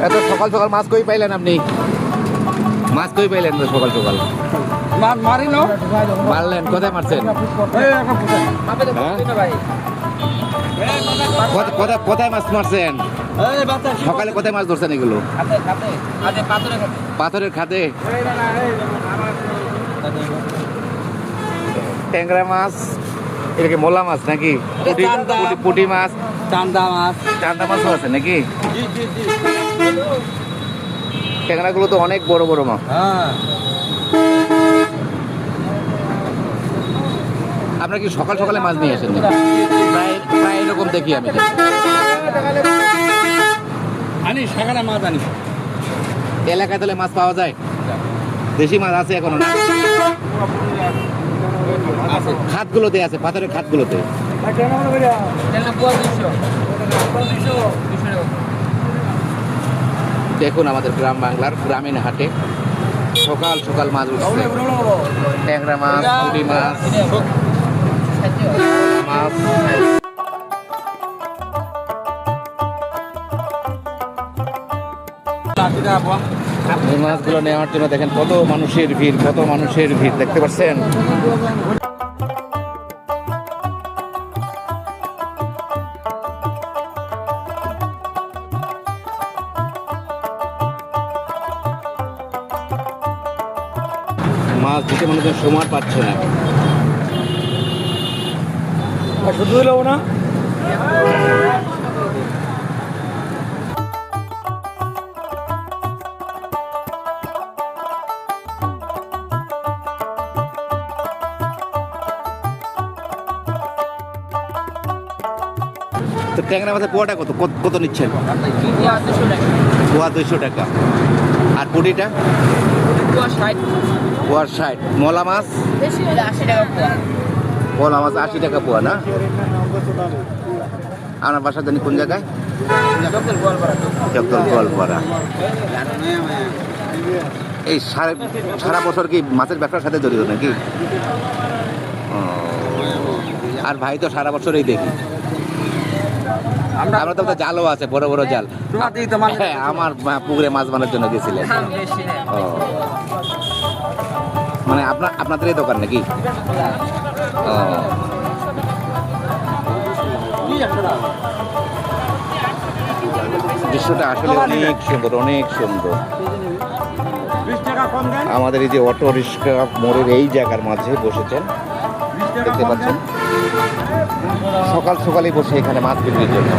এত সকাল সকাল মাছ কই পাইলেন আপনি? মাছ কই পাইলেন সকাল সকাল? মারি না মারলেন? কোথায় মারছেন? কোথায় মাছ মারছেন সকালে? কোথায় মাছ ধরছেন এগুলো? পাথরের খাদে। ট্যাংরা মাছ, এটা কি মোলা মাছ নাকি? পুঁটি মাছ, চান্দা মাছও আছে নাকি? ট্যাংরা গুলো তো অনেক বড় বড় মাছ। আপনারা কি সকাল সকালে মাছ নিয়ে আসেন? প্রায় প্রায় এরকম দেখি আমি। সকালে মাছ আনি। এলাকায় তাহলে মাছ পাওয়া যায়? দেশি মাছ আছে এখনো না? খাতগুলোতে আছে, পাথরের খাতগুলোতে। দেখুন আমাদের গ্রাম বাংলার গ্রামীণ হাটে সকাল সকাল মাছ উঠছে। ট্যাংরা মাছ, পুঁটি মাছ, মাছ। এই মাছগুলো নেওয়ার জন্য দেখেন কত মানুষের ভিড়, কত মানুষের ভিড় দেখতে পাচ্ছেন। মাছ দিতে মনে হয় সময় পাচ্ছে না। শুধু হইলেও না তো ট্যাংরা মাছের পোয়াটা কত কত নিচ্ছেন? পোয়া 200 টাকা। আর পুঁটিটা? পোয়া 60। মলা মাছ? মলা মাছ 80 টাকা পোয়া না? আপনার বাসা জানি কোন জায়গায়? জগদল গোয়ালপাড়া। এই সারা বছর কি মাছের ব্যবসার সাথে জড়িত নাকি? আর ভাই তো সারা বছরই দেখি। আমরা তো জালও আছে, বড় বড় জাল। হ্যাঁ, আমার পুকুরে মাছ মারার জন্য গেছিলেন। ও, মানে আপনাদের এই দোকান নাকি? ও, দৃশ্যটা আসলে অনেক সুন্দর, অনেক সুন্দর। আমাদের এই যে অটো রিক্সা মোড়ের এই জায়গার মাঝে বসেছেন, দেখতে পাচ্ছেন সকাল সকালই বসে এখানে মাছ বিক্রির জন্য।